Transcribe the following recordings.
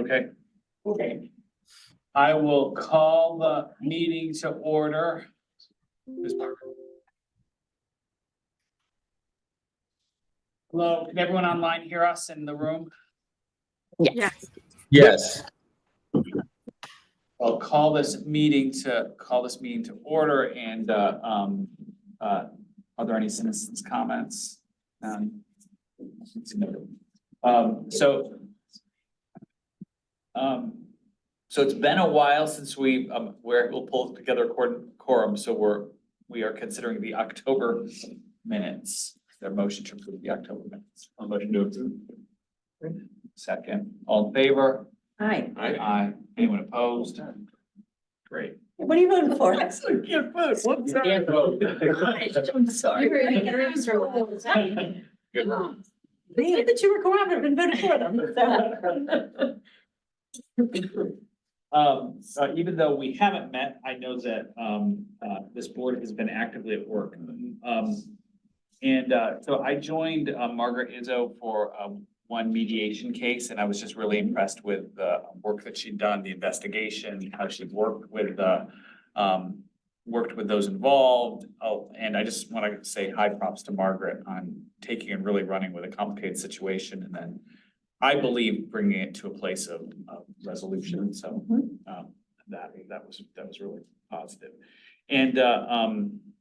Okay. Okay. I will call the meeting to order. Ms. Parker. Hello, can everyone online hear us in the room? Yes. Yes. I'll call this meeting to order and are there any citizens' comments? So it's been a while since we'll pull together a quorum, so we are considering the October minutes. Is there a motion to approve the October minutes? A motion to approve. Second, all in favor? Hi. Aye. Anyone opposed? Great. What are you voting for? Can't vote. I'm sorry. They said that you were cooperative and voted for them. Even though we haven't met, I know that this board has been actively at work. So I joined Margaret Izzo for one mediation case, and I was just really impressed with the work that she'd done, the investigation, how she worked with those involved. Oh, and I just want to say high props to Margaret on taking and really running with a complicated situation, and then I believe bringing it to a place of resolution. So that was really positive. And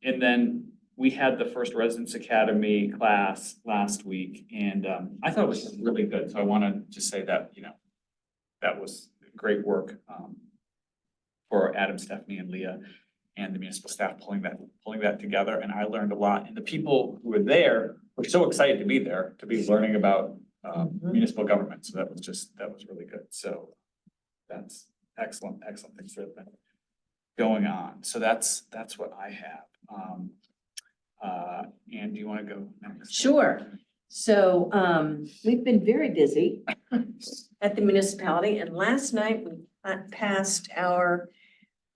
then we had the first Residence Academy class last week, and I thought it was really good. So I want to just say that, that was great work for Adam, Stephanie, and Leah, and the municipal staff pulling that together. And I learned a lot. And the people who were there were so excited to be there, to be learning about municipal government. So that was really good. So that's excellent things that have been going on. So that's what I have. And do you want to go next? Sure. So we've been very busy at the municipality, and last night we passed our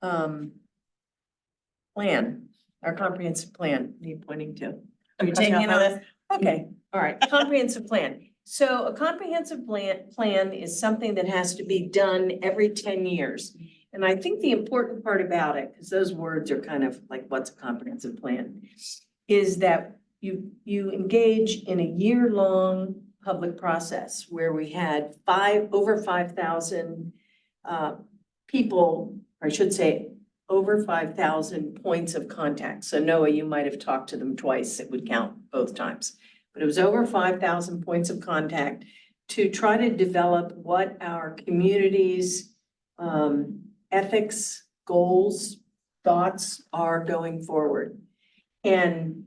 plan, our comprehensive plan. What are you pointing to? Are you taking it on this? Okay, all right, comprehensive plan. So a comprehensive plan is something that has to be done every 10 years. And I think the important part about it, because those words are kind of like, what's a comprehensive plan, is that you engage in a year-long public process where we had over 5,000 people, or I should say, over 5,000 points of contact. So Noah, you might have talked to them twice. It would count both times. But it was over 5,000 points of contact to try to develop what our community's ethics, goals, thoughts are going forward. And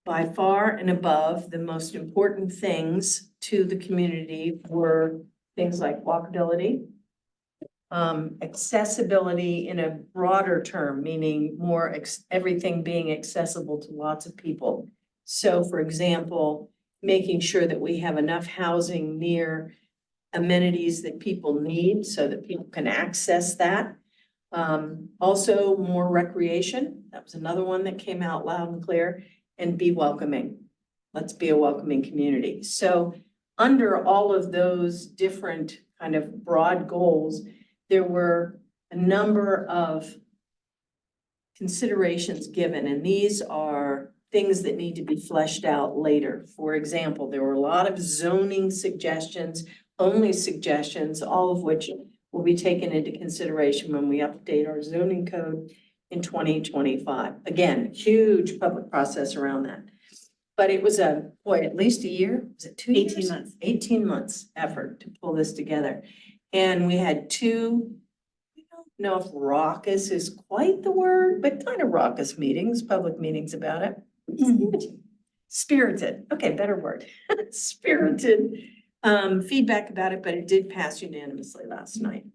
by far and above, the most important things to the community were things like walkability, accessibility in a broader term, meaning more everything being accessible to lots of people. So for example, making sure that we have enough housing near amenities that people need so that people can access that. Also more recreation. That was another one that came out loud and clear. And be welcoming. Let's be a welcoming community. So under all of those different kind of broad goals, there were a number of considerations given, and these are things that need to be fleshed out later. For example, there were a lot of zoning suggestions, only suggestions, all of which will be taken into consideration when we update our zoning code in 2025. Again, huge public process around that. But it was at least a year, was it 2 years? 18 months. 18 months effort to pull this together. And we had two, I don't know if raucous is quite the word, but kind of raucous meetings, public meetings about it. Spirited, okay, better word. Spirited feedback about it, but it did pass unanimously last night.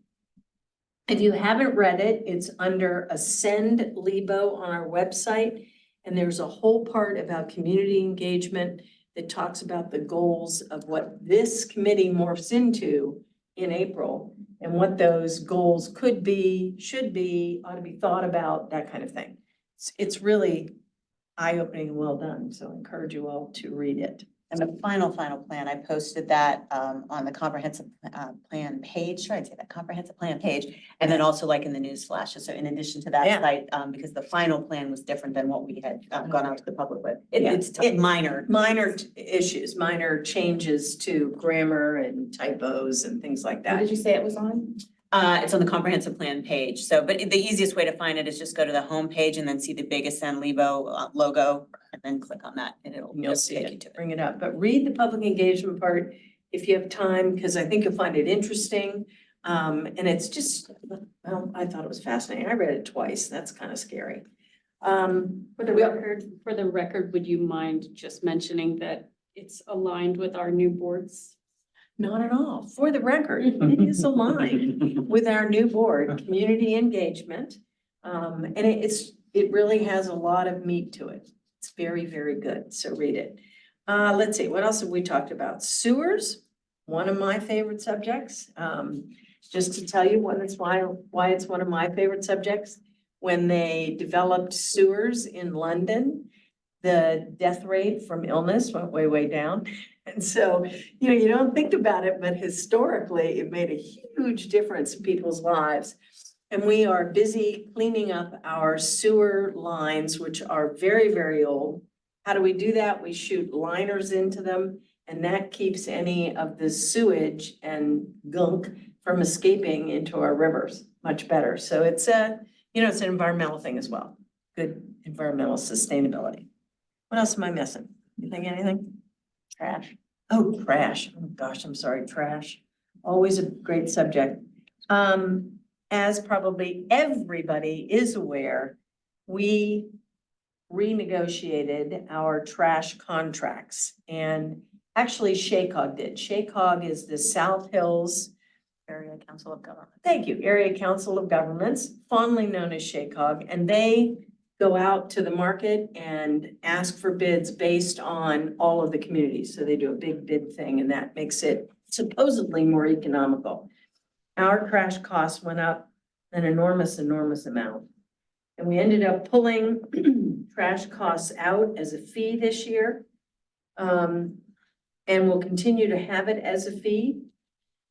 If you haven't read it, it's under Ascend Lebo on our website. And there's a whole part about community engagement that talks about the goals of what this committee morphs into in April and what those goals could be, should be, ought to be thought about, that kind of thing. It's really eye-opening and well done. So I encourage you all to read it. And the final plan, I posted that on the comprehensive plan page, should I say that, comprehensive plan page? And then also like in the news flashes, so in addition to that Yeah. site, because the final plan was different than what we had gone out to the public with. Yeah. It's minor. Minor issues, minor changes to grammar and typos and things like that. you say it was on? It's on the comprehensive plan page, so, but the easiest way to find it is just go to the home page and then see the big Ascend Levo logo, and then click on that, and You'll see take you it, to it. bring it up, but read the public engagement part if you have time, because I think you'll find it interesting. And it's just, well, I thought it was fascinating. I read it twice. That's kind of scary. For the record, would you mind just mentioning that it's aligned with our new boards? Not at all. For the record, it is aligned with our new board, community engagement. And it really has a lot of meat to it. It's very, very good. So read it. Let's see, what else have we talked about? Sewers, one of my favorite subjects. Just to tell you why it's one of my favorite subjects. When they developed sewers in London, the death rate from illness went way, way down. And so, you don't think about it, but historically, it made a huge difference in people's lives. And we are busy cleaning up our sewer lines, which are very, very old. How do we do that? We shoot liners into them, and that keeps any of the sewage and gunk from escaping into our rivers much better. So it's it's an environmental thing as well. Good environmental sustainability. What else am I missing? You think anything? Trash. Oh, trash. Oh, gosh, I'm sorry, trash. Always a great subject. As probably everybody is aware, we renegotiated our trash contracts, and actually SHACOG did. SHACOG is the South Hills Area Council of Government. Thank you, Area Council of Governments, fondly known as SHACOG, and they go out to the market and ask for bids based on all of the communities. So they do a big bid thing, and that makes it supposedly more economical. Our trash costs went up an enormous amount. And we ended up pulling trash costs out as a fee this year. And we'll continue to have it as a fee.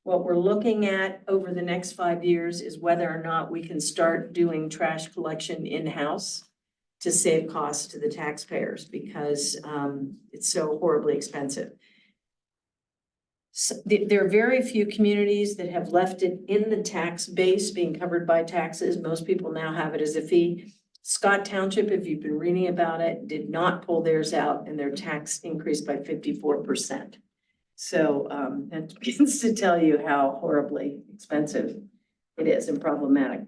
What we're looking at over the next 5 years is whether or not we can start doing trash collection in-house to save costs to the taxpayers, because it's so horribly expensive. So there are very few communities that have left it in the tax base being covered by taxes. Most people now have it as a fee. Scott Township, if you've been reading about it, did not pull theirs out, and their tax increased by 54%. So that begins to tell you how horribly expensive it is and problematic.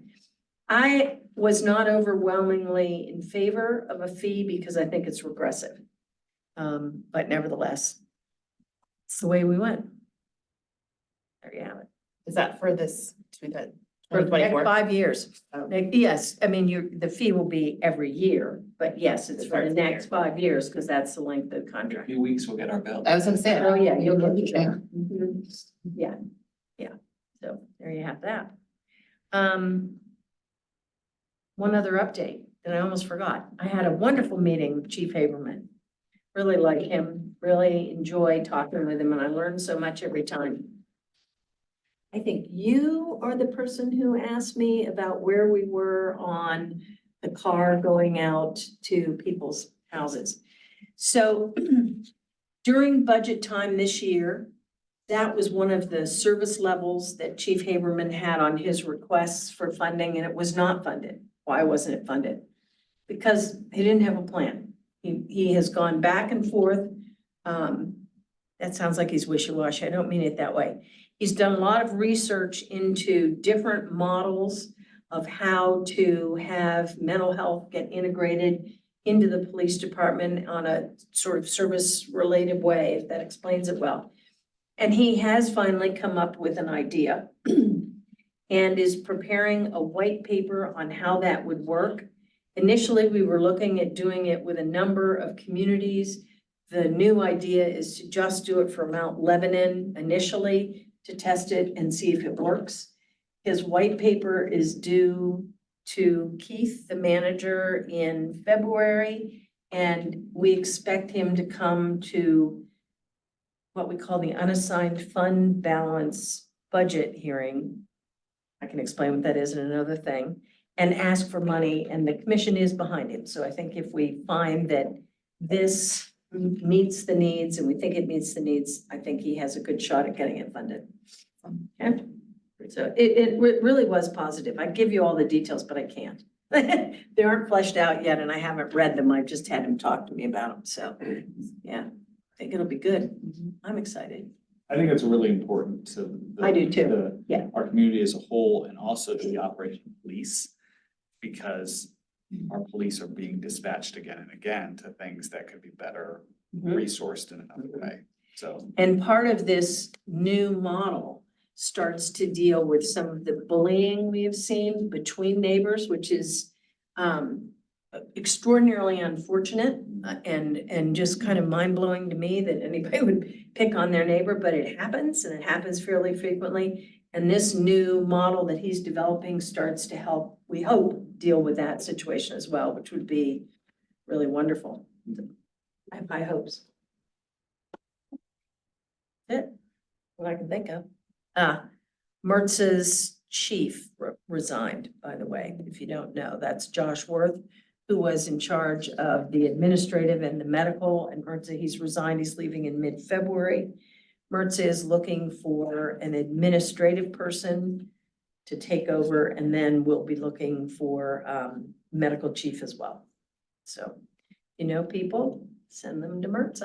I was not overwhelmingly in favor of a fee because I think it's regressive. But nevertheless, it's the way we went. There you have it. Is that for this, to the For the next 2024? 5 years. Oh. Yes, I mean, the fee will be every year, but yes, it's for the next 5 years because that's the length of the In a contract. few weeks, we'll get our bill. I was gonna say. Oh, yeah, you'll get the check. Yeah, yeah. So there you have that. One other update that I almost forgot. I had a wonderful meeting with Chief Haberman. Really like him, really enjoy talking with him, and I learn so much every time. I think you are the person who asked me about where we were on the car going out to people's houses. So during budget time this year, that was one of the service levels that Chief Haberman had on his requests for funding, and it was not funded. Why wasn't it funded? Because he didn't have a plan. He has gone back and forth. That sounds like he's wishy-washy. I don't mean it that way. He's done a lot of research into different models of how to have mental health get integrated into the police department on a sort of service-related way, if that explains it well. And he has finally come up with an idea and is preparing a white paper on how that would work. Initially, we were looking at doing it with a number of communities. The new idea is to just do it for Mount Lebanon initially, to test it and see if it works. His white paper is due to Keith, the manager, in February, and we expect him to come to what we call the unassigned fund balance budget hearing. I can explain what that is in another thing, and ask for money, and the commission is behind him. So I think if we find that this meets the needs and we think it meets the needs, I think he has a good shot at getting it funded. Okay, so it really was positive. I'd give you all the details, but I can't. They aren't fleshed out yet and I haven't read them. I've just had him talk to me about them. So, yeah, I think it'll be good. I'm excited. I think it's really important to. I do too. Yeah. Our community as a whole and also to the Operation Police. Because our police are being dispatched again and again to things that could be better resourced in another way, so. And part of this new model starts to deal with some of the bullying we have seen between neighbors, which is extraordinarily unfortunate and just kind of mind-blowing to me that anybody would pick on their neighbor, but it happens and it happens fairly frequently. And this new model that he's developing starts to help, we hope, deal with that situation as well, which would be really wonderful. I have high hopes. That's it, what I can think of. Mertz's chief resigned, by the way, if you don't know. That's Josh Worth, who was in charge of the administrative and the medical, and Mertz, he's resigned, he's leaving in mid-February. Mertz is looking for an administrative person to take over, and then we'll be looking for medical chief as well. So, you know, people, send them to Mertz.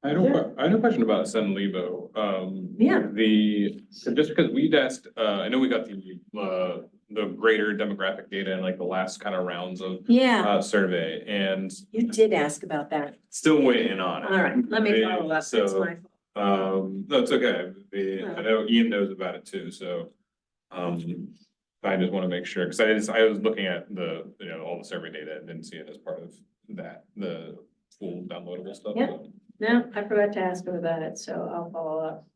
I had a question about Sun Lebo. Yeah. Just because we'd asked, I know we got the greater demographic data in like the last kind of rounds of Yeah, survey, and you did ask about that. still waiting on it. All right, let me follow up. That's So, my fault. No, it's okay. I know Ian knows about it too, so. I just want to make sure, because I was looking at all the survey data and didn't see it as part of that, the full downloadable stuff. Yeah. so. No, I forgot to ask him about it, so I'll follow up.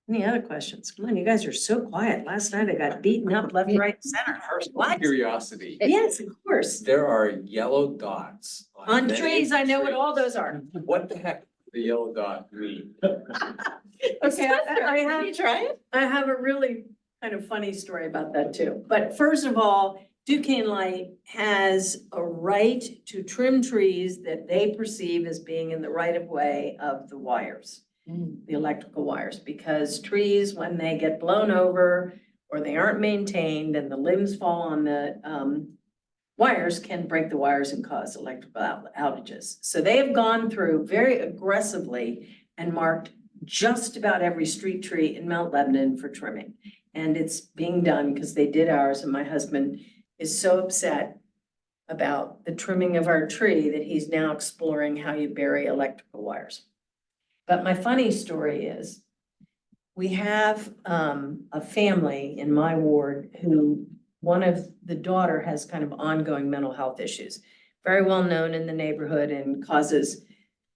Any other questions? Come on, you guys are so quiet. Last night I got beaten up left, right, and center. What? Curiosity, Yes, of course. there are yellow dots. On many trees, I know what all trees. those are. What the heck does the yellow dot mean? Okay, I have a really kind of funny story about that too. But first of all, Duquesne Light has a right to trim trees that they perceive as being in the right of way of the wires, the electrical wires, because trees, when they get blown over or they aren't maintained and the limbs fall on the wires, can break the wires and cause electrical outages. So they have gone through very aggressively and marked just about every street tree in Mount Lebanon for trimming. And it's being done because they did ours, and my husband is so upset about the trimming of our tree that he's now exploring how you bury electrical wires. But my funny story is, we have a family in my ward who one of the daughter has kind of ongoing mental health issues, very well known in the neighborhood and causes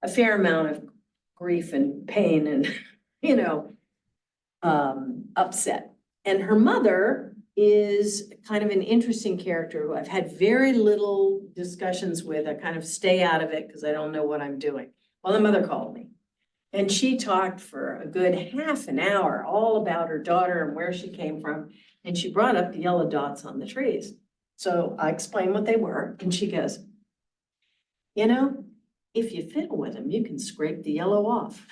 a fair amount of grief and pain and, upset. And her mother is kind of an interesting character who I've had very little discussions with. I kind of stay out of it because I don't know what I'm doing. Well, the mother called me and she talked for a good half an hour all about her daughter and where she came from. And she brought up the yellow dots on the trees. So I explained what they were and she goes, if you fiddle with them, you can scrape the yellow off.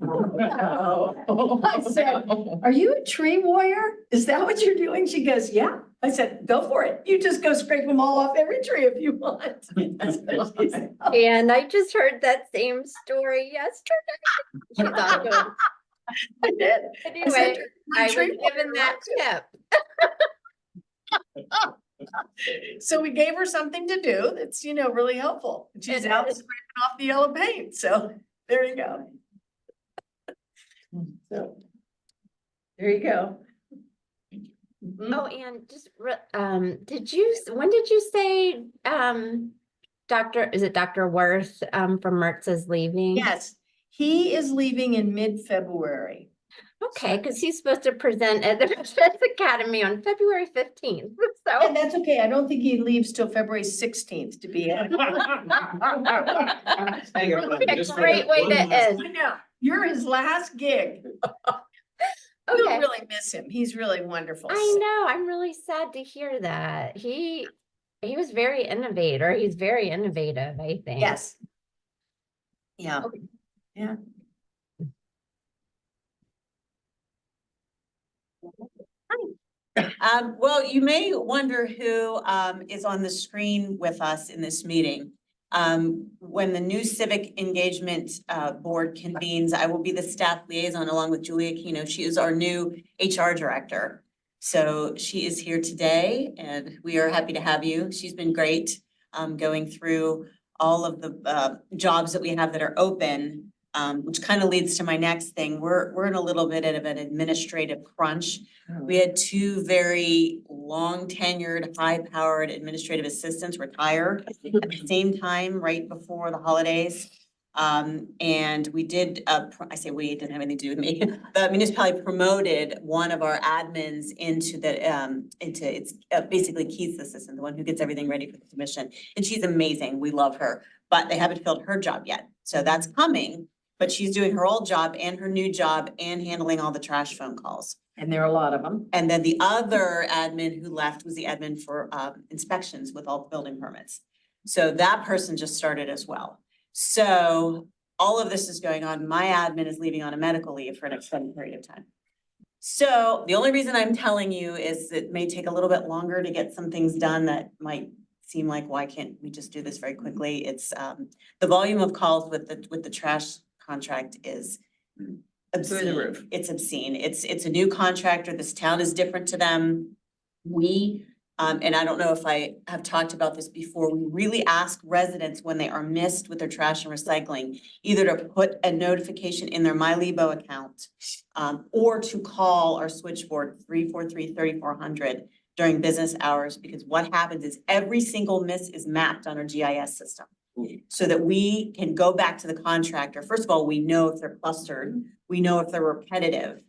I said, are you a tree warrior? Is that what you're doing? She goes, yeah. I said, go for it. You just go scrape them all off every tree if you want. That's what she said. And I just heard that same story yesterday. She thought it was- I did. Anyway, I was tree given that tip. So we gave her something to do that's, really helpful. She's out scraping off the yellow paint. So there you go. So there you go. Mhm. Oh, and just, when did you say, is it Dr. Worth, from Mertz is leaving? Yes, he is leaving in mid-February. Okay, because he's supposed to present at the Defense Academy on February 15th, And so. that's okay. I don't think he leaves till February 16th to be. What a great way to end. I know, you're his last gig. We'll Okay. really miss him. He's really wonderful. I know, I'm really sad to hear that. He was very innovator. He's very innovative, I think. Yes. Yeah. Yeah. Well, you may wonder who is on the screen with us in this meeting. When the new Civic Engagement Board convenes, I will be the staff liaison along with Julia Keno. She is our new HR director. So she is here today and we are happy to have you. She's been great going through all of the jobs that we have that are open, which kind of leads to my next thing. We're in a little bit of an administrative crunch. We had two very long tenured, high-powered administrative assistants retire at the same time, right before the holidays. And we did, I say we, it didn't have anything to do with me. The municipality promoted one of our admins into it's basically Keith's assistant, the one who gets everything ready for the commission. And she's amazing. We love her, but they haven't filled her job yet. So that's coming, but she's doing her old job and her new job and handling all the trash phone calls. And there are a lot of them. And then the other admin who left was the admin for inspections with all building permits. So that person just started as well. So all of this is going on. My admin is leaving on a medical leave for an extended period of time. So the only reason I'm telling you is it may take a little bit longer to get some things done that might seem like, why can't we just do this very quickly? It's the volume of calls with the trash contract is obscene. roof. It's obscene. It's a new contractor. This town is different to them. We, and I don't know if I have talked about this before, we really ask residents when they are missed with their trash and recycling, either to put a notification in their MyLebo account, or to call our switchboard 343-3400 during business hours, because what happens is every single miss is mapped on our GIS system. So that we can go back to the contractor. First of all, we know if they're clustered, we know if they're repetitive.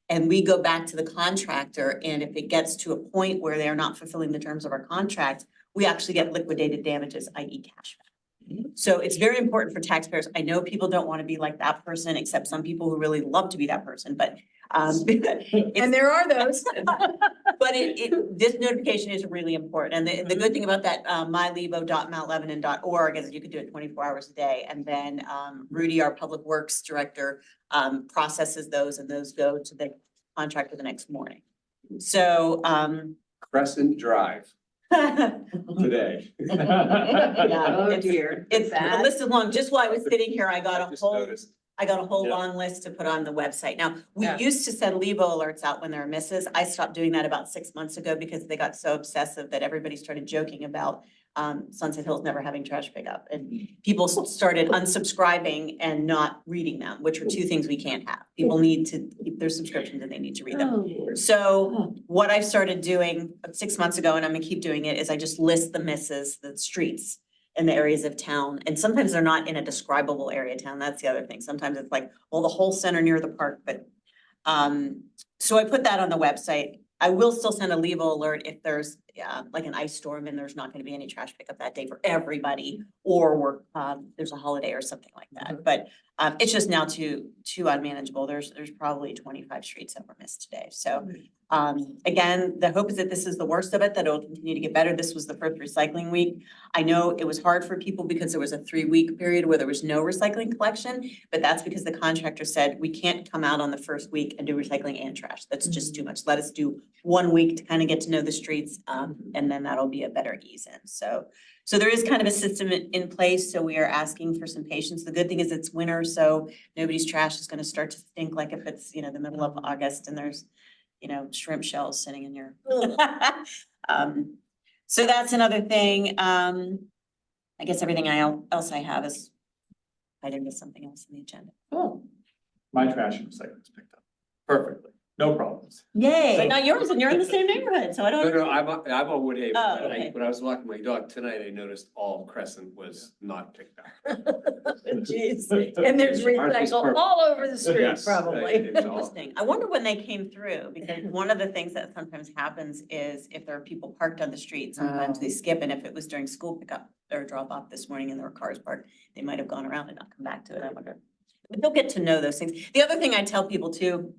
And we go back to the contractor, and if it gets to a point where they are not fulfilling the terms of our contract, we actually get liquidated damages, i.e. cash back. So it's very important for taxpayers. I know people don't want to be like that person, except some people who really love to be that person, but And there are those. but this notification is really important. And the good thing about that, mylebo.mountlebanon.org is you can do it 24 hours a day. And then Rudy, our public works director, processes those, and those go to the contractor the next morning. So Crescent Drive today. yeah, Oh, it's- dear. It's, the Bad. list is long. Just while I was sitting here, I got a Just whole noticed. Yeah. Yeah. long list to put on the website. Now, we Yeah. used to send Lebo alerts out when there are misses. I stopped doing that about 6 months ago because they got so obsessive that everybody started joking about Sunset Hills never having trash pickup. And people started unsubscribing and not reading them, which are two things we can't have. People need to keep their subscriptions and they need to read them. Oh, So what I started doing 6 months ago, and I'm gonna keep doing it, is I just list the misses, the streets in the areas of town. And sometimes they're not in a describable area of town. That's the other thing. Sometimes it's like, well, the whole center near the park, but so I put that on the website. I will still send a Levo alert if there's like an ice storm and there's not gonna be any trash pickup that day for everybody, or there's a holiday or something like that. But it's just now too unmanageable. There's probably 25 streets that were missed today. So again, the hope is that this is the worst of it, that it'll continue to get better. This was the first recycling week. I know it was hard for people because there was a 3-week period where there was no recycling collection, but that's because the contractor said, we can't come out on the first week and do recycling and trash. That's just too much. Let us do 1 week to kind of get to know the streets, and then that'll be a better ease in. So there is kind of a system in place, so we are asking for some patience. The good thing is it's winter, so nobody's trash is gonna start to stink like if it's, the middle of August and there's, shrimp shells sitting in your. So that's another thing. I guess everything else I have is tied into something else in the agenda. Cool. My trash and recycling is picked up perfectly, no problems. But Yay. not yours, and you're in the same neighborhood, so I No, don't. no, I'm on Woodhaven. Oh, But okay. when I was walking my dog tonight, I noticed all of Crescent was not picked up. geez. And there's recycle all over the street, Yes, probably. it's all- Interesting. I wonder when they came through, because one of the things that sometimes happens is if there are people parked on the street, sometimes they skip, and if it was during school pickup or drop off this morning and there were cars parked, they might have gone around and not come back to it, I wonder. But they'll get to know those things. The other thing I tell people too,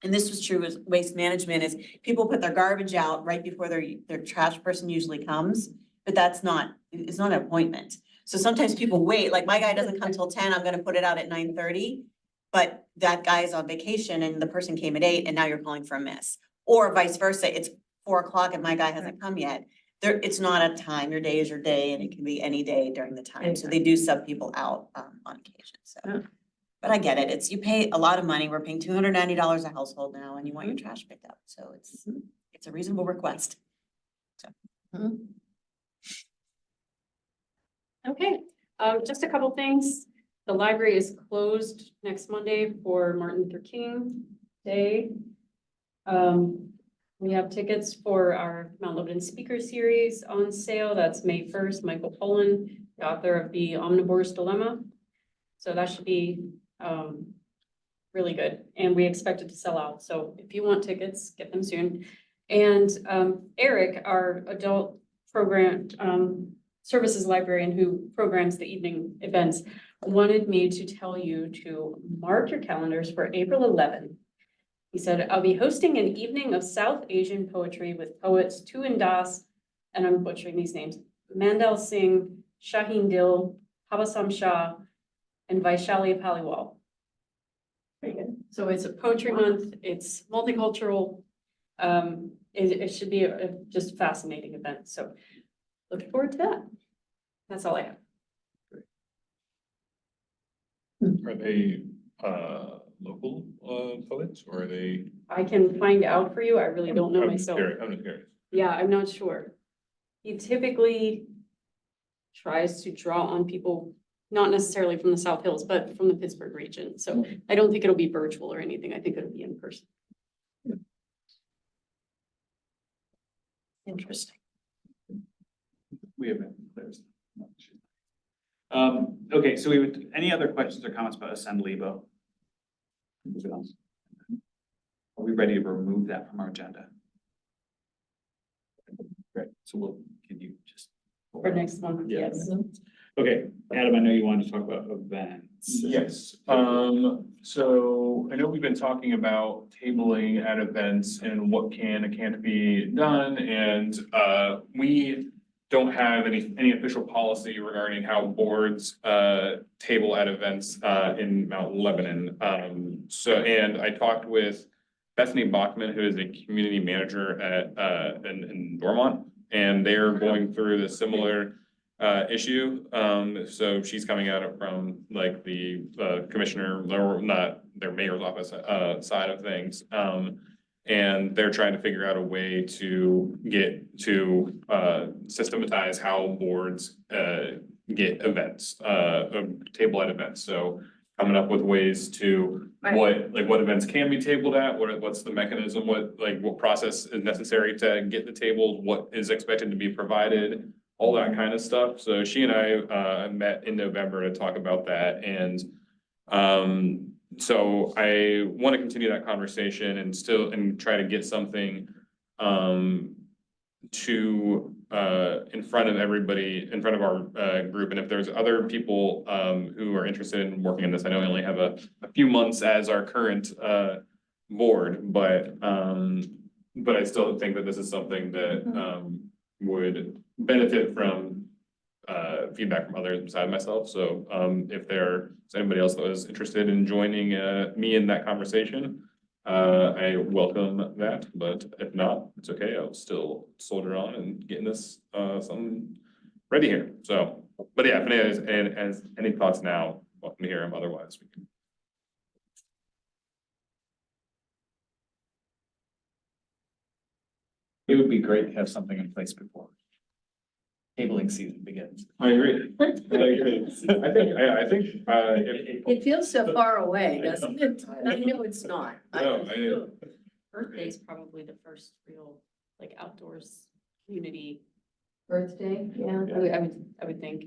and this was true with waste management, is people put their garbage out right before their trash person usually comes, but it's not an appointment. So sometimes people wait, like my guy doesn't come till 10, I'm gonna put it out at 9:30. But that guy is on vacation and the person came at 8 and now you're calling for a miss. Or vice versa, it's 4 o'clock and my guy hasn't come yet. It's not a time, your day is your day and it can be any day during the time. So they do sub people out on occasion, so. Yeah. But I get it, you pay a lot of money, we're paying $290 a household now and you want your trash picked up, so it's a reasonable request. Okay, just a couple things. The library is closed next Monday for Martin Luther King Day. We have tickets for our Mount Lebanon Speaker Series on sale. That's May 1st. Michael Pollan, the author of The Omnivore's Dilemma. So that should be really good. And we expect it to sell out. So if you want tickets, get them soon. And Eric, our adult program services librarian who programs the evening events, wanted me to tell you to mark your calendars for April 11th. He said, I'll be hosting an evening of South Asian poetry with poets Tuin Das, and I'm butchering these names, Mandel Singh, Shaheen Dil, Habasam Shah, and Vaishali Paliwal. Very good. So it's a poetry month, it's multicultural. It should be a just fascinating event. So looking forward to that. That's all I have. Are they, local, poets, or are they? I can find out for you. I really don't know I'm just myself. curious, I'm just curious. Yeah, I'm not sure. He typically tries to draw on people, not necessarily from the South Hills, but from the Pittsburgh region. So I don't think it'll be virtual or anything. I think it'll be in person. Interesting. We have been clear. Okay, so any other questions or comments about Ascend Lebo? Moving on. Are we ready to remove that from our agenda? Great, so can you just? For next month, yes. Okay, Adam, I know you wanted to talk about events. Yes, so I know we've been talking about tabling at events and what can and can't be done, and we don't have any official policy regarding how boards table at events in Mount Lebanon. And I talked with Bethany Bachman, who is a community manager at in Dormont, and they're going through the similar issue. So she's coming at it from like the commissioner, or not their mayor's office side of things. And they're trying to figure out a way to get to systematize how boards get events, table at events. So coming up with ways to what events can be tabled at, what's the mechanism, what process is necessary to get the table, what is expected to be provided, all that kind of stuff. So she and I met in November to talk about that, and so I want to continue that conversation and try to get something to in front of everybody, in front of our group. And if there's other people who are interested in working in this, I know we only have a few months as our current board, but I still think that this is something that would benefit from feedback from others beside myself. So if there's anybody else that was interested in joining me in that conversation, I welcome that, but if not, it's okay. I'll still soldier on and getting this something ready here. So, but yeah, if anybody has any thoughts now, welcome to hear them. Otherwise, we can. It would be great to have something in place before tabling season begins. I agree. I think It feels so far away, doesn't it? I know it's not. Birthday's probably the first real like outdoors community. Birthday, yeah. I would think.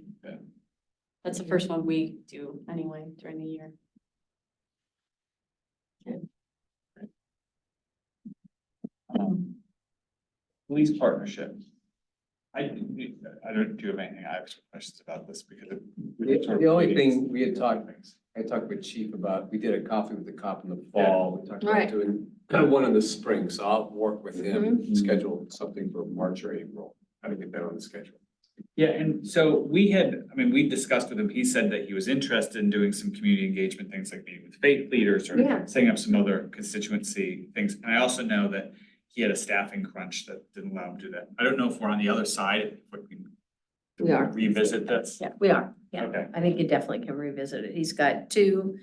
That's the first one we do anyway during the year. Police partnership. I don't do have anything, I have some questions about this because it. The only thing we had talked, I talked with Chief about, we did a coffee with the cop in the fall. We talked about Right. doing one in the spring, so I'll work with him, schedule something for March or April, how to get that on the schedule. Yeah, and so we discussed with him, he said that he was interested in doing some community engagement things like meeting with faith leaders or Yeah. setting up some other constituency things. And I also know that he had a staffing crunch that didn't allow him to do that. I don't know if we're on the other side, if we can We are. revisit this. Yeah, we are. Yeah, Okay. I think you definitely can revisit it. He's got 2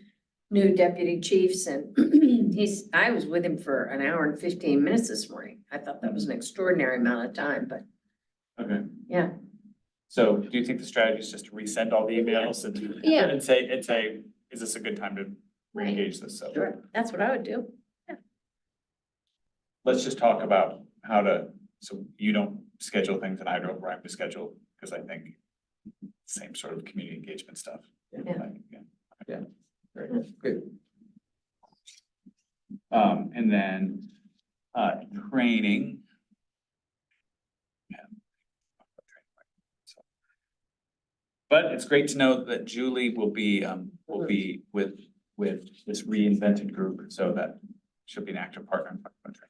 new deputy chiefs and I was with him for an hour and 15 minutes this morning. I thought that was an extraordinary amount of time, but Okay. yeah. So do you think the strategy is just to resend all the emails and Yeah. and say, is this a good time to reengage this? So Sure, that's what I would do. let's just talk about how to, so you don't schedule things and I don't, where I'm to schedule, because I think same sort of community engagement stuff. Yeah. Like, yeah. Very good. And then, training. Yeah. But it's great to know that Julie will be with this reinvented group, so that she'll be an active partner in Fundraising.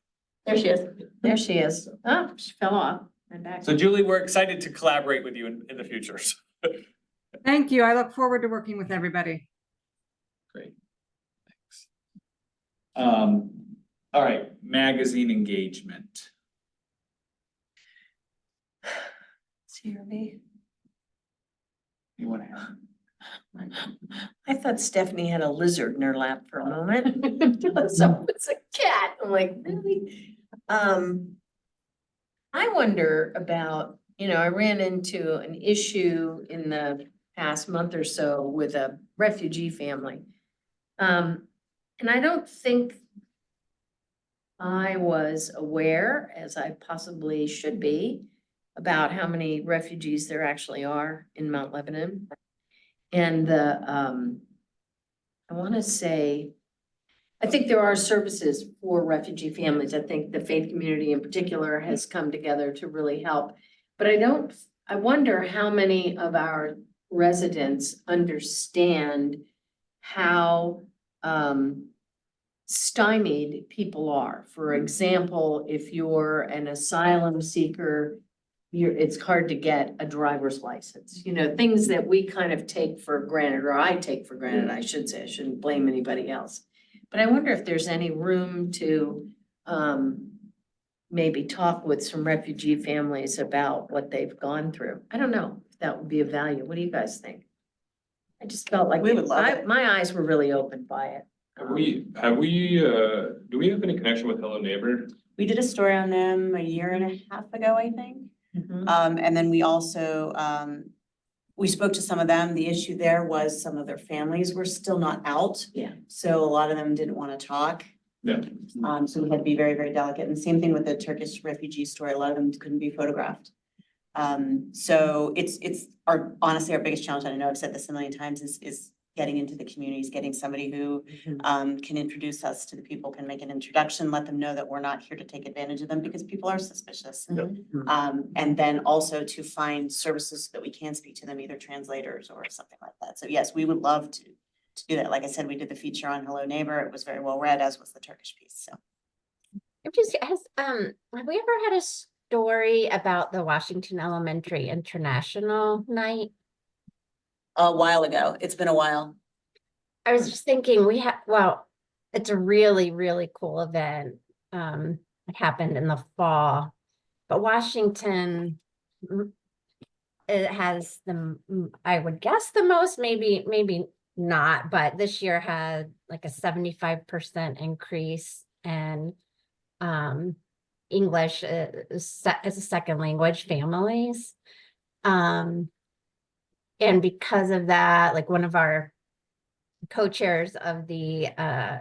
There she is. There she is. Oh, she fell off. I'm back. So Julie, we're excited to collaborate with you in the future. Thank you. I look forward to working with everybody. Great. Thanks. All right, magazine engagement. CRV. You want to? I thought Stephanie had a lizard in her lap for a moment. So it's a cat. I'm like, really? I wonder about, I ran into an issue in the past month or so with a refugee family. And I don't think I was aware, as I possibly should be, about how many refugees there actually are in Mount Lebanon. And I want to say, I think there are services for refugee families. I think the faith community in particular has come together to really help. But I wonder how many of our residents understand how stymied people are. For example, if you're an asylum seeker, it's hard to get a driver's license, things that we kind of take for granted, or I take for granted, I should say, I shouldn't blame anybody else. But I wonder if there's any room to maybe talk with some refugee families about what they've gone through. I don't know if that would be of value. What do you guys think? I just felt like We would love it. my eyes were really opened by it. Do we have any connection with Hello Neighbor? We did a story on them a year and a half ago, I think. And then we also, we spoke to some of them. The issue there was some of their families were still not out. Yeah. So a lot of them didn't want to talk. Yeah. So we had to be very, very delicate. And same thing with the Turkish refugee story. A lot of them couldn't be photographed. So it's honestly, our biggest challenge, and I know I've said this a million times, is getting into the communities, getting somebody who can introduce us to the people, can make an introduction, let them know that we're not here to take advantage of them because people are suspicious. And then also to find services so that we can speak to them, either translators or something like that. So yes, we would love to do that. Like I said, we did the feature on Hello Neighbor. It was very well read, as was the Turkish piece, so. Have we ever had a story about the Washington Elementary International Night? A while ago. It's been a while. I was just thinking it's a really, really cool event. It happened in the fall, but Washington, it has I would guess the most, maybe not, but this year had like a 75% increase in English as a second language families. And because of that, like one of our co-chairs of the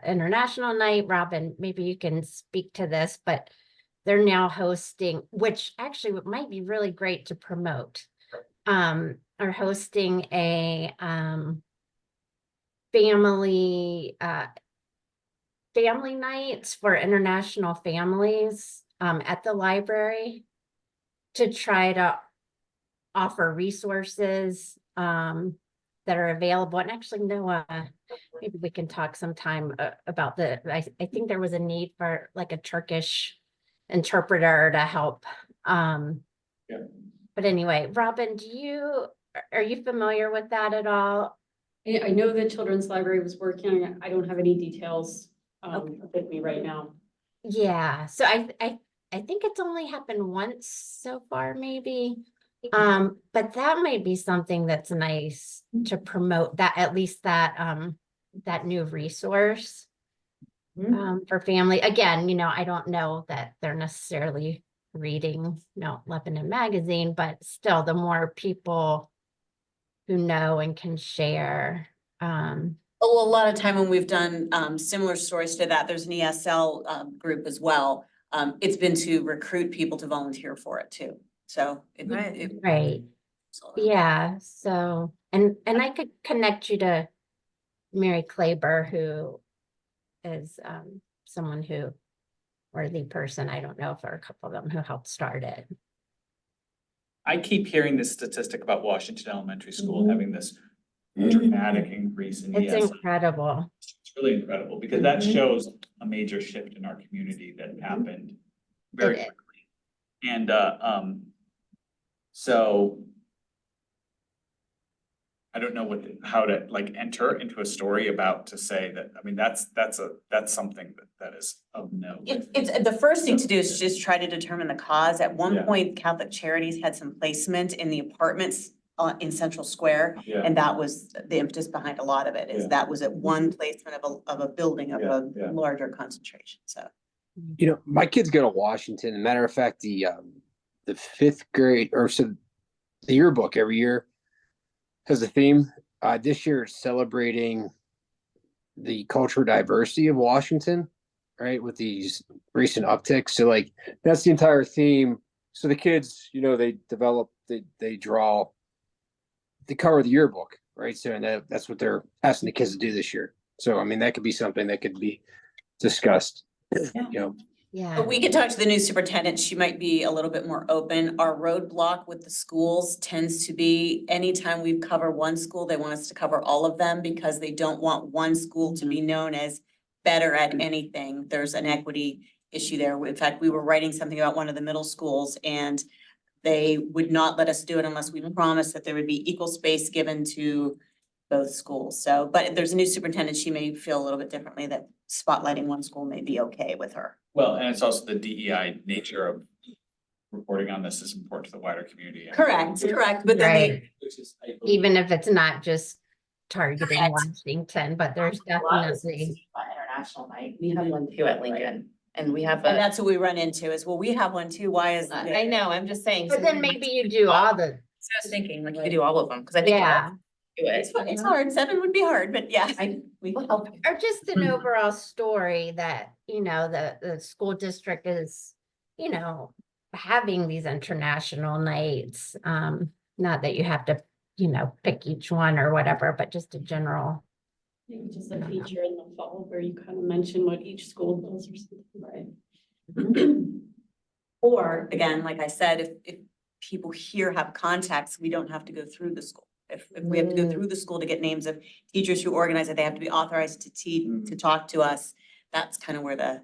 International Night, Robin, maybe you can speak to this, but they're now hosting, which actually might be really great to promote. are hosting a family family nights for international families at the library to try to offer resources that are available. And actually, Noah, maybe we can talk sometime about I think there was a need for like a Turkish interpreter to help. Yeah. But anyway, Robin, are you familiar with that at all? I know the Children's Library was working on it. I don't have any details with me right now. Yeah, so I think it's only happened once so far, maybe. But that might be something that's nice to promote, that at least that new resource for family. Again, I don't know that they're necessarily reading Mount Lebanon magazine, but still, the more people who know and can share. A lot of time when we've done similar stories to that, there's an ESL group as well. It's been to recruit people to volunteer for it too. So Right. Yeah, so, and I could connect you to Mary Klaber, who is someone or the person, I don't know if there are a couple of them who helped start it. I keep hearing this statistic about Washington Elementary School having this dramatic increase in It's ESL. incredible. It's really incredible because that shows a major shift in our community that happened very It is. quickly. And so I don't know how to like enter into a story about to say that, I mean, that's something that is of note. It's the first thing to do is just try to determine the cause. At one Yeah. point, Catholic Charities had some placement in the apartments in Central Square. Yeah. And that was the impetus behind a lot of it, is Yeah. that was at one placement of a building of Yeah, yeah. a larger concentration, so. My kids go to Washington. As a matter of fact, the fifth grade the yearbook every year has a theme. This year it's celebrating the cultural diversity of Washington, right? With these recent upticks. So like that's the entire theme. So the kids, they draw the cover of the yearbook, right? So and that's what they're asking the kids to do this year. So I mean that could be something that could be discussed. Yeah. But we could talk to the new superintendent. She might be a little bit more open. Our roadblock with the schools tends to be anytime we cover one school, they want us to cover all of them because they don't want one school to be known as better at anything. There's an equity issue there. In fact, we were writing something about one of the middle schools and they would not let us do it unless we promised that there would be equal space given to both schools. So, but there's a new superintendent. She may feel a little bit differently that spotlighting one school may be okay with her. Well, and it's also the DEI nature of reporting on this is important to the wider community. Correct, but then Right. Which is, I believe, Even if it's not just targeting Correct. Washington, but there's definitely, International night, we have one too at Lincoln, and we have and a, that's what we run into is, well, we have one too. Why is? I know, I'm just saying. but then maybe you do all the, So I was thinking, like, you could do all of them, because I think. yeah, Do it. It's hard. 7 would be hard, but yeah. We will help. you. or just an overall story that, the school district is, having these international nights. Not that you have to, pick each one or whatever, but just a general. Maybe just a feature in the fall where you kind of mention what each school does or something, right? Or again, like I said, if people here have contacts, we don't have to go through the school. If we have to go through the school to get names of teachers who organize it, they have to be authorized to talk to us. That's kind of where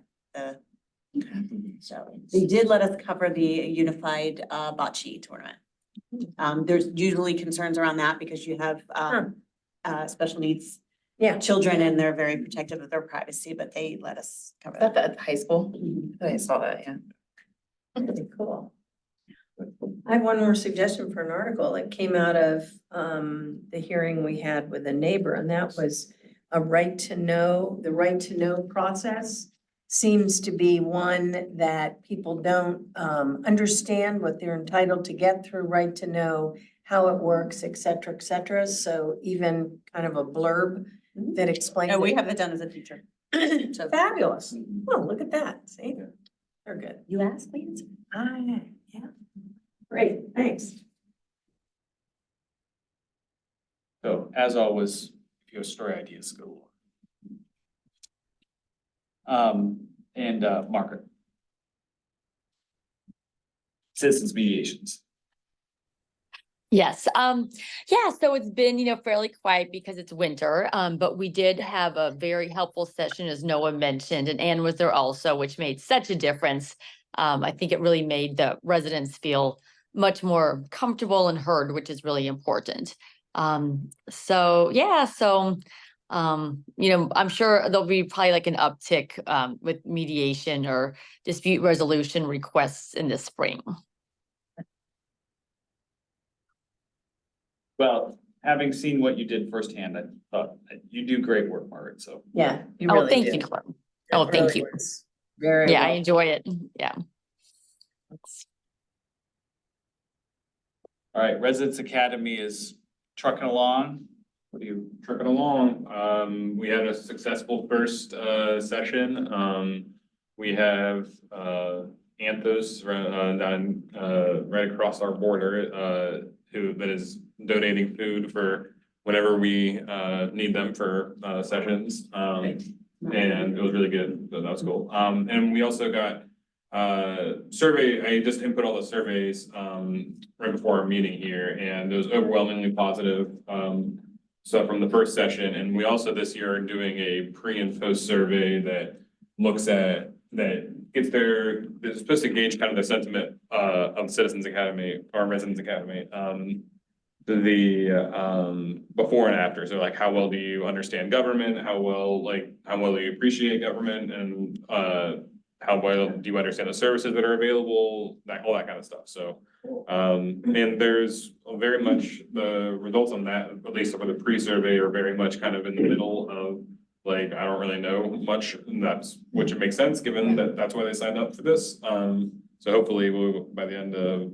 so they did let us cover the unified bocce tournament. There's usually concerns around that because you have special needs Yeah. children and they're very protective of their privacy, but they let us cover At that. the high school, I saw that, yeah. Pretty cool. I have one more suggestion for an article that came out of the hearing we had with a neighbor, and that was the right to know process seems to be one that people don't understand what they're entitled to get through right to know, how it works, et cetera, et cetera. So even kind of a blurb that explains. No, we it. have it done as a teacher. So Fabulous. Oh, look at that. See, they're good. you asked, we answered. Yeah. Great, thanks. So as always, if you have story ideas, go to Laura. And Margaret. Citizens mediations. Yes, yeah, so it's been, fairly quiet because it's winter, but we did have a very helpful session, as Noah mentioned, and Anne was there also, which made such a difference. I think it really made the residents feel much more comfortable and heard, which is really important. So, yeah, so, I'm sure there'll be probably like an uptick, with mediation or dispute resolution requests in the spring. Well, having seen what you did firsthand, I thought you do great work, Margaret, so. Yeah, you Oh, really thank do. you, Norm. Oh, It thank really you. works Very Yeah, I well. enjoy it. Yeah. It's- All right, Residents Academy is trucking along. What do you? Trucking along, we had a successful first, session, we have, Anthos, right across our border, that is donating food for whenever we, need them for, sessions, and it was really good, so that was cool. And we also got, survey, I just input all the surveys, right before our meeting here, and it was overwhelmingly positive, so from the first session, and we also this year are doing a pre and post survey that looks at, that gets it's supposed to gauge kind of the sentiment, of Citizens Academy or Residents Academy, before and after, so like how well do you understand government, how well do you appreciate government, and how well do you understand the services that are available, all that kind of stuff, so. And there's very much the results on that, at least for the pre-survey, are very much kind of in the middle of, like, I don't really know much, and which it makes sense, given that that's why they signed up for this, so hopefully we'll, by the end of,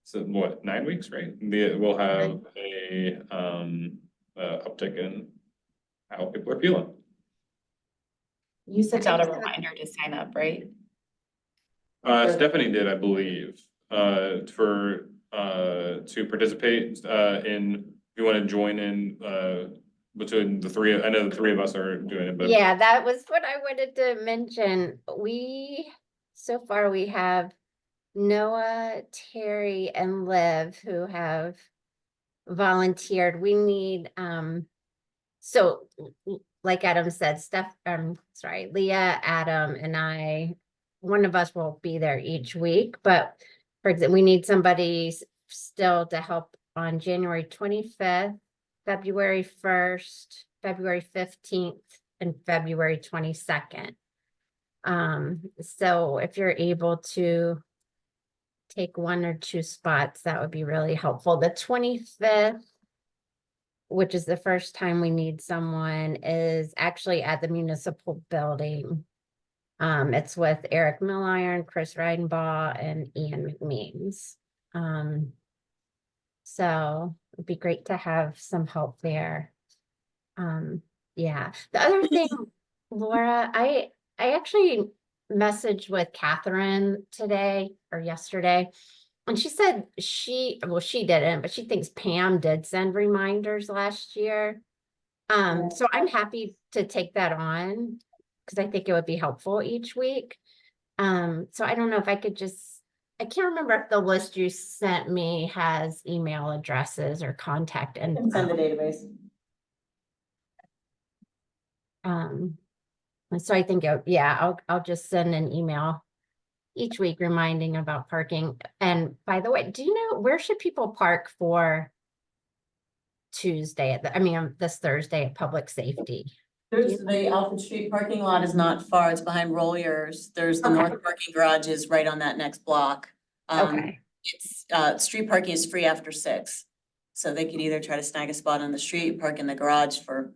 so what, 9 weeks, right? We'll have a uptick in how people are feeling. You sent out a reminder to sign up, right? Stephanie did, I believe, to participate, if you want to join in, between the three, I know the three of us are doing it, but. Yeah, that was what I wanted to mention. So far we have Noah, Terry, and Liv who have volunteered. We need, so like Adam said, Leah, Adam, and I, one of us will be there each week, but for example, we need somebody still to help on January 25th, February 1st, February 15th, and February 22nd. So if you're able to take 1 or 2 spots, that would be really helpful. The 25th, which is the first time we need someone, is actually at the municipal building. It's with Eric Milliron, Chris Reidenbaugh, and Ian McMeans. So it'd be great to have some help there. Yeah, the other thing, Laura, I actually messaged with Catherine today or yesterday, and she said she didn't, but she thinks Pam did send reminders last year. So I'm happy to take that on because I think it would be helpful each week. So I don't know if I could I can't remember if the list you sent me has email addresses or contact info. It's in the database. And so I think, I'll just send an email each week reminding about parking. And by the way, do you know, where should people park for Tuesday this Thursday at Public Safety? There's the Alfred Street parking lot is not far, it's behind Rollier's, there's the Okay. north parking garage is right on that next block. Okay, It's, street parking is free after 6. So they can either try to snag a spot on the street, park in the garage for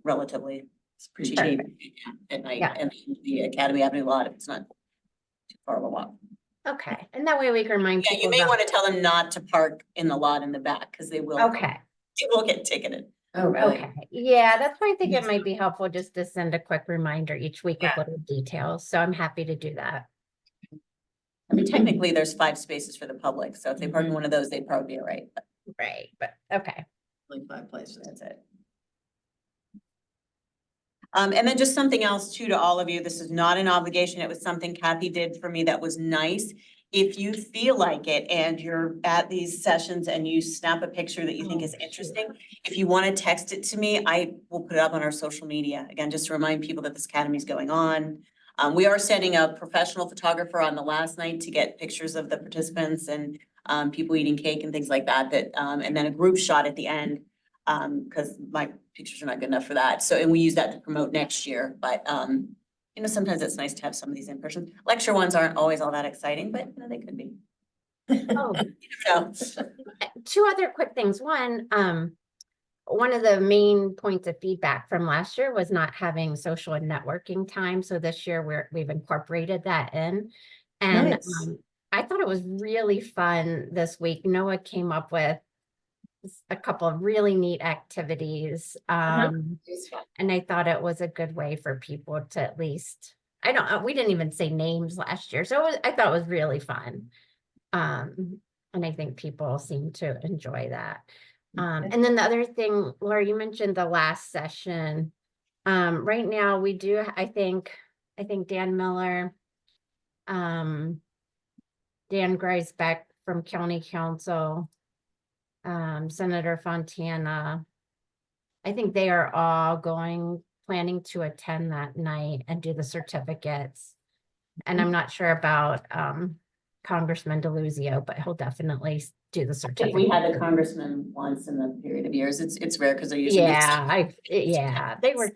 relatively, it's pretty cheap at night. Yeah. And the Academy Avenue lot, if it's not too far of a walk. okay. And that way we can remind Yeah, people. you may about- want to tell them not to park in the lot in the back, because they will. Okay, They will get ticketed. Oh, really? okay. Yeah, that's why I think it might be helpful just to send a quick reminder each week with Yeah. little details. So I'm happy to do that. I mean, technically, there's 5 spaces for the public, so if they park in one of those, they'd probably be all right. Right, but okay. Only 5 places. That's it. And then just something else too to all of you. This is not an obligation. It was something Kathy did for me that was nice. If you feel like it and you're at these sessions and you snap a picture that you think is interesting, if you want to text it to me, I will put it up on our social media. Again, just to remind people that this academy is going on. We are sending a professional photographer on the last night to get pictures of the participants and people eating cake and things like that, and then a group shot at the end. Because my pictures are not good enough for that. So, and we use that to promote next year, but you know, sometimes it's nice to have some of these in person. Lecture ones aren't always all that exciting, but you know, they could be. Oh, So, two other quick things. One of the main points of feedback from last year was not having social and networking time. So this year we've incorporated that in. And Nice. I thought it was really fun this week. Noah came up with a couple of really neat activities. And I thought it was a good way for people to at least, we didn't even say names last year. So I thought it was really fun. And I think people seem to enjoy that. And then the other thing, Laura, you mentioned the last session. Right now we do, I think Dan Miller, Dan Greisbeck from County Council, Senator Fontana. I think they are all planning to attend that night and do the certificates. And I'm not sure about Congressman DeLuzio, but he'll definitely do the if certificate. we had a congressman once in the period of years, it's rare because they're usually. They were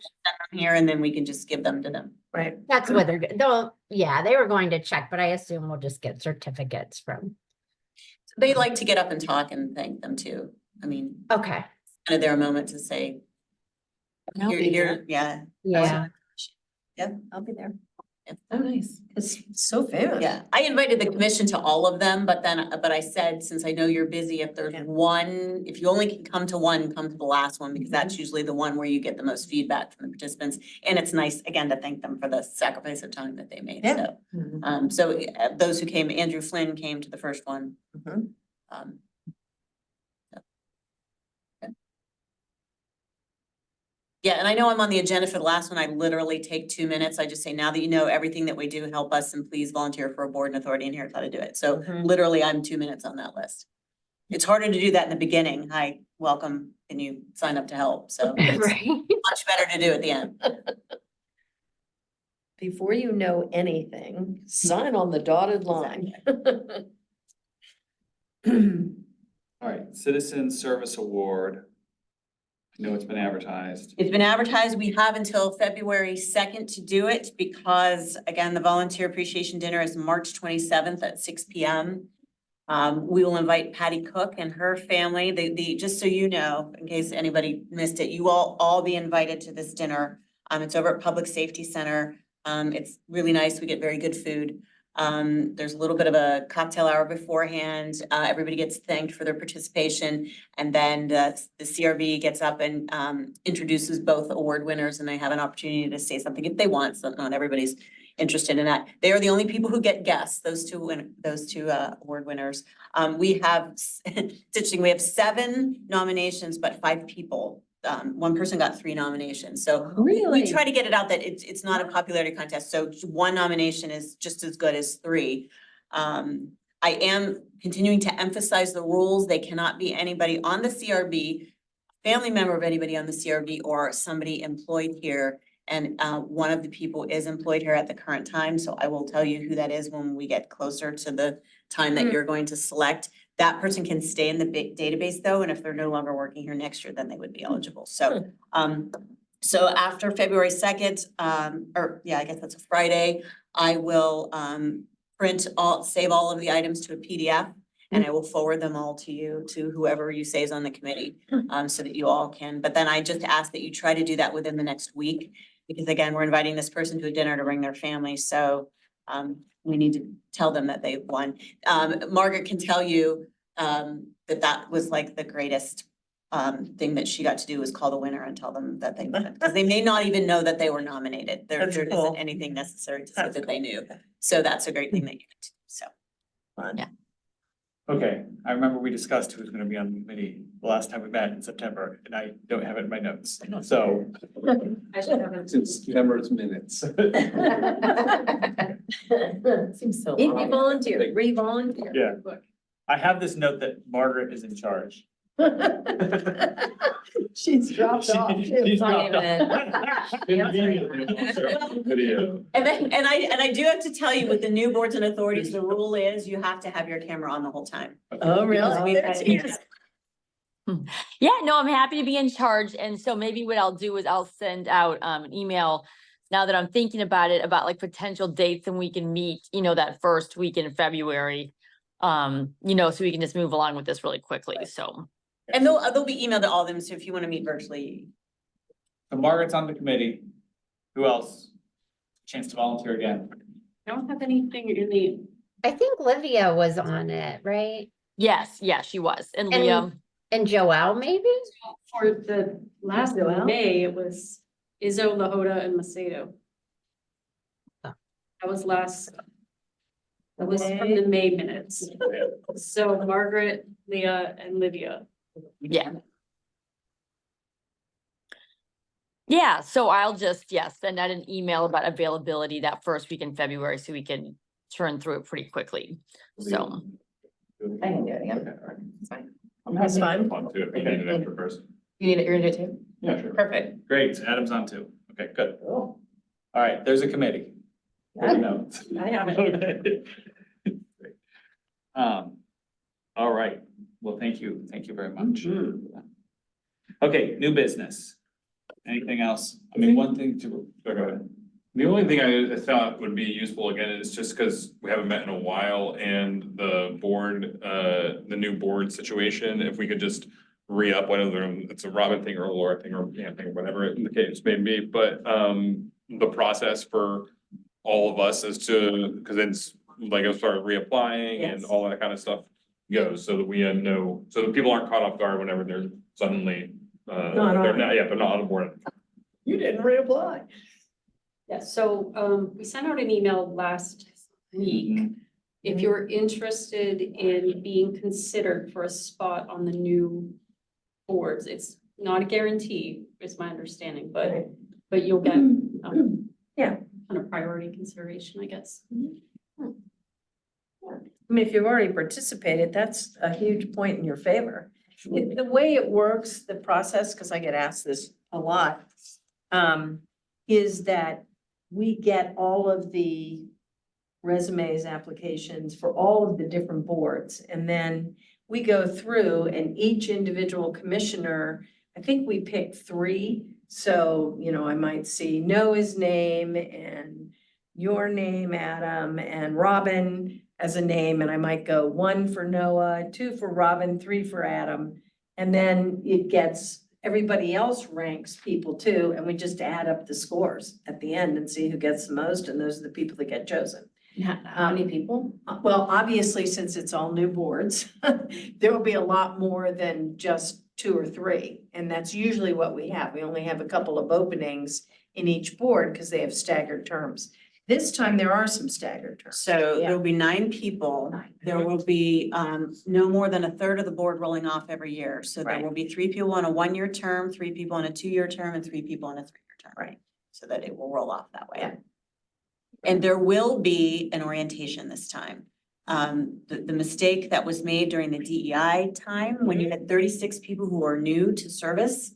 Here and then we can just give them to them. Right. That's what they're good. They were going to check, but I assume we'll just get certificates from. They like to get up and talk and thank them too. I mean, Okay. kind of their moment to say. I'll be there. Yeah. Yeah. Yep. I'll be there. Yep. Oh, nice. It's so famous. Yeah, I invited the commission to all of them, but I said, since I know you're busy, if there's one, if you only can come to one, come to the last one, because that's usually the one where you get the most feedback from the participants. And it's nice, again, to thank them for the sacrifice of time that they made, Yeah. so. So those who came, Andrew Flynn came to the first one. Mhm. Yeah, and I know I'm on the agenda for the last one. I literally take 2 minutes. I just say, now that you know everything that we do, help us and please volunteer for a board and authority, and here's how to do it. So Mhm. literally, I'm 2 minutes on that list. It's harder to do that in the beginning. Hi, welcome, can you sign up to help? So it's Right. much better to do at the end. Before you know anything, sign on the dotted line. All right, Citizen Service Award. I know it's been advertised. It's been advertised. We have until February 2nd to do it because, again, the volunteer appreciation dinner is March 27th at 6 p.m. We will invite Patty Cook and her family. Just so you know, in case anybody missed it, you all be invited to this dinner. It's over at Public Safety Center. It's really nice. We get very good food. There's a little bit of a cocktail hour beforehand. Everybody gets thanked for their participation. And then the CRB gets up and introduces both award winners, and they have an opportunity to say something if they want. So not everybody's interested in that. They are the only people who get guests, those two award winners. We have, it's interesting, we have 7 nominations, but 5 people. One person got 3 nominations. So Really? we try to get it out that it's not a popularity contest. So 1 nomination is just as good as 3. I am continuing to emphasize the rules. They cannot be anybody on the CRB, family member of anybody on the CRB, or somebody employed here. And one of the people is employed here at the current time. So I will tell you who that is when we get closer to the time that you're going to select. That person can stay in the database though, and if they're no longer working here next year, then they would be eligible. So, so after February 2nd, I guess that's a Friday, I will save all of the items to a PDF, and I will forward them all to you, to whoever you say is on the committee, so that you all can. But then I just ask that you try to do that within the next week, because again, we're inviting this person to a dinner to bring their family. So we need to tell them that they've won. Margaret can tell you that was like the greatest thing that she got to do, was call the winner and tell them that they won. Because they may not even know that they were nominated. There That's isn't cool. anything necessary to say That's that they knew. So that's a great thing that you get to do. So Fun. Yeah. Okay, I remember we discussed who's gonna be on the committee the last time we met in September, and I don't have it in my notes, so. I should have it. Since September's minutes. Seems so You long. volunteer, re-volunteer. Yeah. I have this note that Margaret is in charge. She's dropped off. She's not dropped even- off. Video. And I do have to tell you, with the new boards and authorities, the rule is you have to have your camera on the whole time. Oh, Because really? we've There had- she is. Yeah, no, I'm happy to be in charge. And so maybe what I'll do is I'll send out an email now that I'm thinking about it, about like potential dates and we can meet, that first week in February. So we can just move along with this really quickly. So. And they'll be emailed to all of them, so if you want to meet virtually. So Margaret's on the committee. Who else? Chance to volunteer again. I don't have anything in the, I think Livia was on it, right? Yes, she was. And And- Liam, And Joelle, maybe? for the last Joelle? May, it was Izzo, Lahota, and Macedo. Oh. That was that was from the May minutes. So Margaret, Leah, and Livia. yeah. Yeah, so I'll just, send out an email about availability that first week in February so we can turn through it pretty quickly. So, I can do it, yeah. It's fine. That's fine. Fun too, if you need an extra person. You need it, you're gonna do it too? Yeah, sure. Perfect. Great, Adam's on too. Okay, good. Oh, All right, there's a committee. Good note. I have it. Okay. All right, well, thank you very much. Okay, new business. Anything else? I mean, one thing to, So go ahead. The only thing I thought would be useful again is just because we haven't met in a while and the board, the new board situation, if we could just re-up whether it's a Robin thing or a Laura thing or thing, whatever the case may be, but the process for all of us is to, because it's like I started reapplying and Yes. all that kind of stuff goes, so that we know, so that people aren't caught off guard whenever they're suddenly Not on they're it. not, they're not on board. You didn't reapply. Yeah, so we sent out an email last week. If you're interested in being considered for a spot on the new boards, it's not a guarantee, is my understanding, but you'll get Yeah. kind of priority consideration, I guess. I mean, if you've already participated, that's a huge point in your favor. The way it works, the process, because I get asked this a lot, is that we get all of the resumes, applications for all of the different boards. And then we go through and each individual commissioner, I think we pick 3. So, I might see Noah's name and your name, Adam, and Robin as a name, and I might go 1 for Noah, 2 for Robin, 3 for Adam. And then it gets, everybody else ranks people too, and we just add up the scores at the end and see who gets the most, and those are the people that get chosen. How many people? Well, obviously, since it's all new boards, there will be a lot more than just 2 or 3. And that's usually what we have. We only have a couple of openings in each board because they have staggered terms. This time, there are some staggered terms. So Yeah. there'll be 9 people. 9. There will be no more than a third of the board rolling off every year. So there Right. will be 3 people on a 1-year term, 3 people on a 2-year term, and 3 people on a 3-year term. Right. So that it will roll off that way. Yeah. And there will be an orientation this time. The mistake that was made during the DEI time, when you had 36 people who are new to service,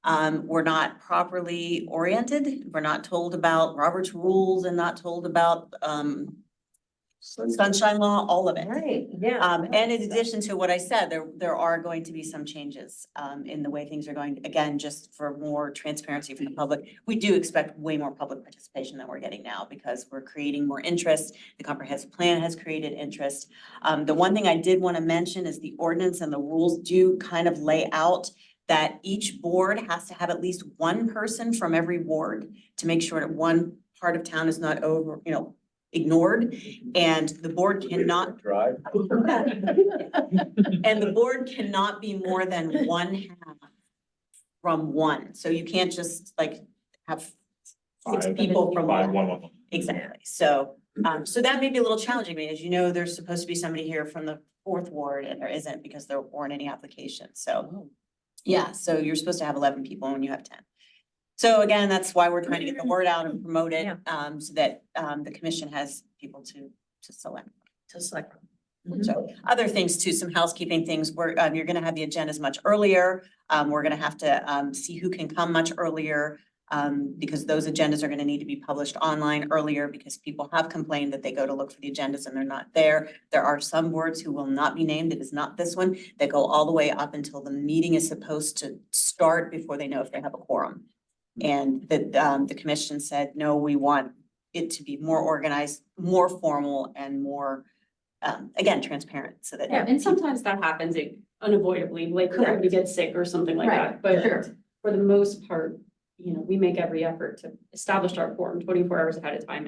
were not properly oriented, were not told about Robert's rules and not told about sunshine law, all of it. Right, yeah. And in addition to what I said, there are going to be some changes in the way things are going, again, just for more transparency from the public. We do expect way more public participation than we're getting now because we're creating more interest. The comprehensive plan has created interest. The one thing I did want to mention is the ordinance and the rules do kind of lay out that each board has to have at least 1 person from every ward to make sure that one part of town is not ignored, and the board cannot, Drive. and the board cannot be more than 1/2 from 1. So you can't just have 6 Five. people from 5, 1. 1. Exactly. So that may be a little challenging. I mean, as you know, there's supposed to be somebody here from the fourth ward and there isn't because there weren't any applications, so. Yeah, so you're supposed to have 11 people when you have 10. So again, that's why we're trying to get the word out and promote it, Yeah. so that, the commission has people to select. To select. So other things too, some housekeeping things, you're gonna have the agendas much earlier. We're gonna have to, see who can come much earlier. Because those agendas are gonna need to be published online earlier because people have complained that they go to look for the agendas and they're not there. There are some boards who will not be named, it is not this one, that go all the way up until the meeting is supposed to start before they know if they have a quorum. And the commission said, no, we want it to be more organized, more formal and more, again, transparent so that. Yeah, and sometimes that happens unavoidably, like somebody gets sick or something like that, but Sure. for the most part, you know, we make every effort to establish our quorum 24 hours ahead of time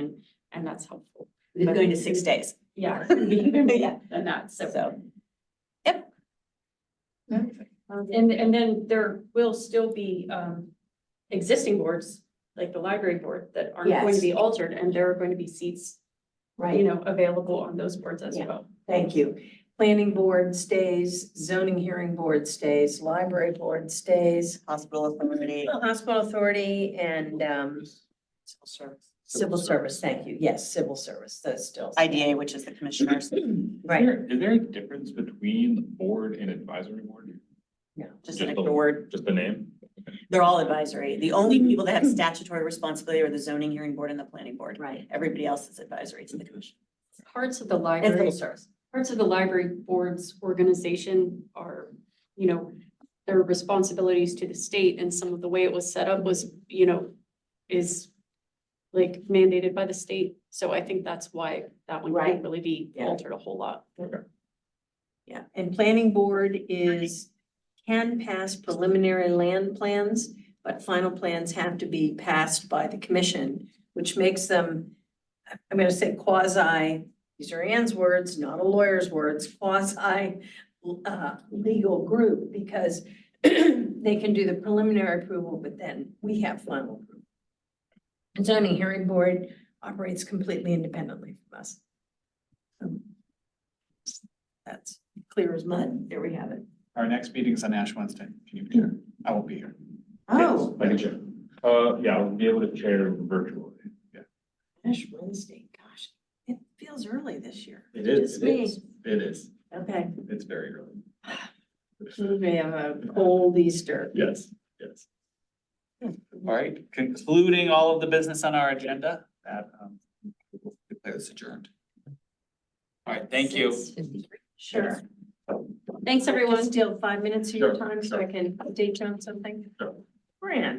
and that's helpful. It's going to 6 days. Yeah, it can be even Yeah. more than that, so. So, And then there will still be existing boards, like the library board, that aren't going to be altered, and there are going to be seats, you know, available on those boards as Yeah. well. Thank you. Planning board stays, zoning hearing board stays, library board stays, hospital authority, hospital authority and civil service, civil service, thank you. Yes, civil service, those still. IDA, which is the commissioners, Right, Is there a difference between the board and advisory board? just an extra word. Just the name? They're all advisory. The only people that have statutory responsibility are the zoning hearing board and the planning board. right. Everybody else is advisory to the commission. Parts of the And library, civil service. parts of the library board's organization are, you know, their responsibilities to the state, and some of the way it was set up was, you know, is like mandated by the state. So I think that's why that one Right. can't really be Yeah. altered a whole lot. Yeah, and planning board can pass preliminary land plans, but final plans have to be passed by the commission, which makes them, I'm gonna say quasi, these are Ann's words, not a lawyer's words, quasi legal group, because they can do the preliminary approval, but then we have final approval. Zoning hearing board operates completely independently from us. That's clear as mud. There we have it. Our next meeting is on Ash Wednesday. Can you be here? I won't be here. Oh, I can chair. Yeah, I'll be able to chair virtually. Yeah. Ash Wednesday, gosh, it feels early this year. It is, Just it me. is, it is. Okay, It's very early. we have a cold Easter. Yes, yes. All right, concluding all of the business on our agenda, that we'll declare this adjourned. All right, thank you. 6:53. Sure. Thanks, everyone. Steal 5 minutes of your Sure, time so I can update you on something. Sure. Fran.